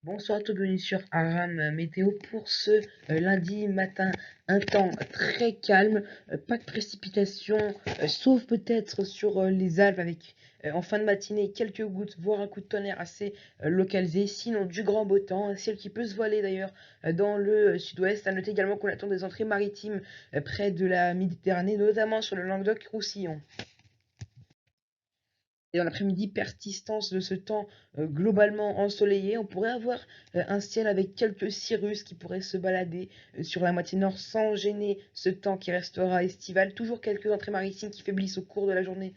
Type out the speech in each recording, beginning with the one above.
Bonsoir à tous, bienvenue sur Aram Météo pour ce lundi matin. Un temps très calme, pas de précipitations, sauf peut-être sur les Alpes avec en fin de matinée quelques gouttes, voire un coup de tonnerre assez localisé. Sinon, du grand beau temps, un ciel qui peut se voiler d'ailleurs dans le sud-ouest. À noter également qu'on attend des entrées maritimes près de la Méditerranée, notamment sur le Languedoc-Roussillon. Et dans l'après-midi, persistance de ce temps globalement ensoleillé. On pourrait avoir un ciel avec quelques cirrus qui pourraient se balader sur la moitié nord sans gêner ce temps qui restera estival. Toujours quelques entrées maritimes qui faiblissent au cours de la journée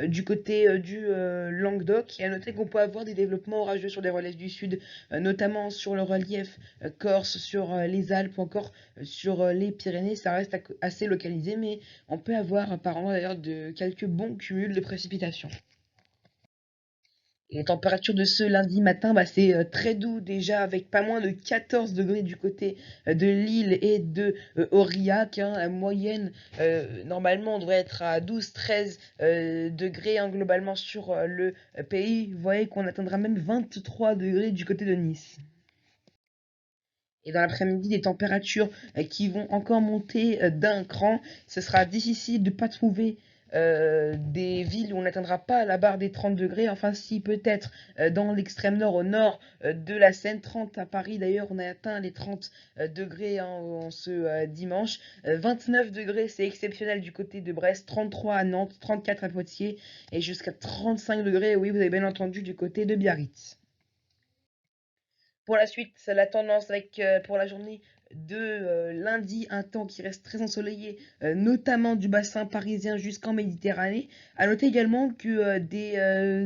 du côté du Languedoc. Et à noter qu'on peut avoir des développements orageux sur les reliefs du sud, notamment sur le relief corse, sur les Alpes ou encore sur les Pyrénées. Ça reste assez localisé, mais on peut avoir apparemment d'ailleurs de quelques bons cumuls de précipitations. Les températures de ce lundi matin, c'est très doux déjà, avec pas moins de 14 degrés du côté de Lille et de Aurillac, hein. La moyenne, normalement, on devrait être à 12-13 degrés, hein, globalement sur le pays. Vous voyez qu'on atteindra même 23 degrés du côté de Nice. Et dans l'après-midi, des températures qui vont encore monter d'un cran. Ce sera difficile de ne pas trouver des villes où on n'atteindra pas la barre des 30 degrés. Enfin, si, peut-être dans l'extrême nord, au nord de la Seine. 30 à Paris, d'ailleurs, on a atteint les 30 degrés, hein, en ce dimanche. 29 degrés, c'est exceptionnel du côté de Brest. 33 à Nantes, 34 à Poitiers. Et jusqu'à 35 degrés, oui, vous avez bien entendu, du côté de Biarritz. Pour la suite, c'est la tendance avec pour la journée de lundi, un temps qui reste très ensoleillé, notamment du bassin parisien jusqu'en Méditerranée. À noter également que des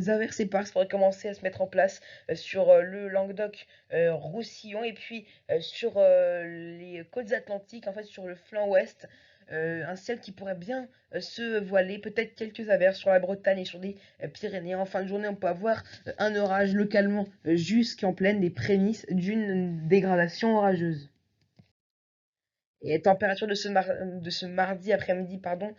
averses éparses pourraient commencer à se mettre en place sur le Languedoc-Roussillon et puis sur les côtes atlantiques, en fait sur le flanc ouest. Un ciel qui pourrait bien se voiler, peut-être quelques averses sur la Bretagne et sur les Pyrénées. En fin de journée, on peut avoir un orage localement jusqu'en pleine les prémices d'une dégradation orageuse. Et les températures de ce mardi après-midi, pardon,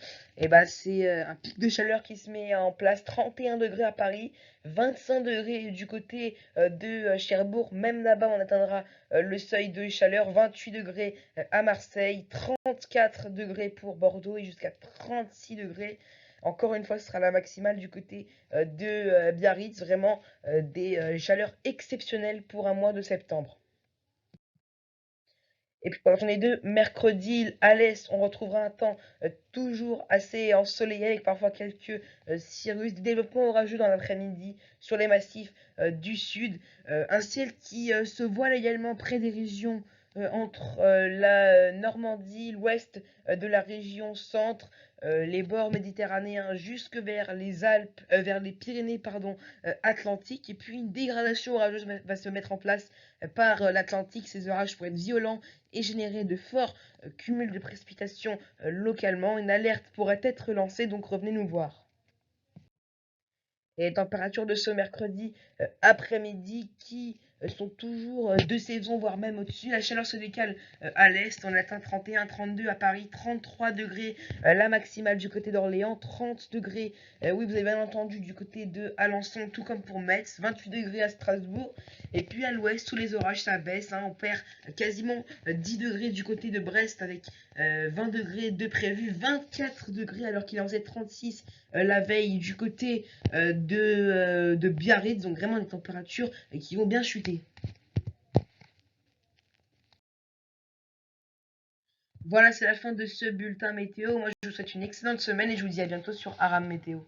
c'est un pic de chaleur qui se met en place. 31 degrés à Paris, 25 degrés du côté de Cherbourg. Même là-bas, on atteindra le seuil de chaleur. 28 degrés à Marseille, 34 degrés pour Bordeaux et jusqu'à 36 degrés. Encore une fois, ce sera la maximale du côté de Biarritz. Vraiment des chaleurs exceptionnelles pour un mois de septembre. Et puis pour la journée 2, mercredi, à l'est, on retrouvera un temps toujours assez ensoleillé avec parfois quelques cirrus, des développements orageux dans l'après-midi sur les massifs du sud. Un ciel qui se voile également près des régions entre la Normandie, l'ouest de la région centre, les bords méditerranéens jusque vers les Alpes, vers les Pyrénées, pardon, Atlantiques. Et puis une dégradation orageuse va se mettre en place par l'Atlantique. Ces orages pourraient être violents et générer de forts cumuls de précipitations localement. Une alerte pourrait être lancée, donc revenez nous voir. Et les températures de ce mercredi après-midi qui sont toujours de saison, voire même au-dessus. La chaleur se décale à l'est. On atteint 31, 32 à Paris, 33 degrés la maximale du côté d'Orléans, 30 degrés, oui, vous avez bien entendu, du côté de Alençon, tout comme pour Metz, 28 degrés à Strasbourg. Et puis à l'ouest, sous les orages, ça baisse, hein. On perd quasiment 10 degrés du côté de Brest avec 20 degrés de prévu, 24 degrés alors qu'il en faisait 36 la veille du côté de Biarritz, donc vraiment des températures qui vont bien chuter. Voilà, c'est la fin de ce bulletin météo. Moi, je vous souhaite une excellente semaine et je vous dis à bientôt sur Aram Météo.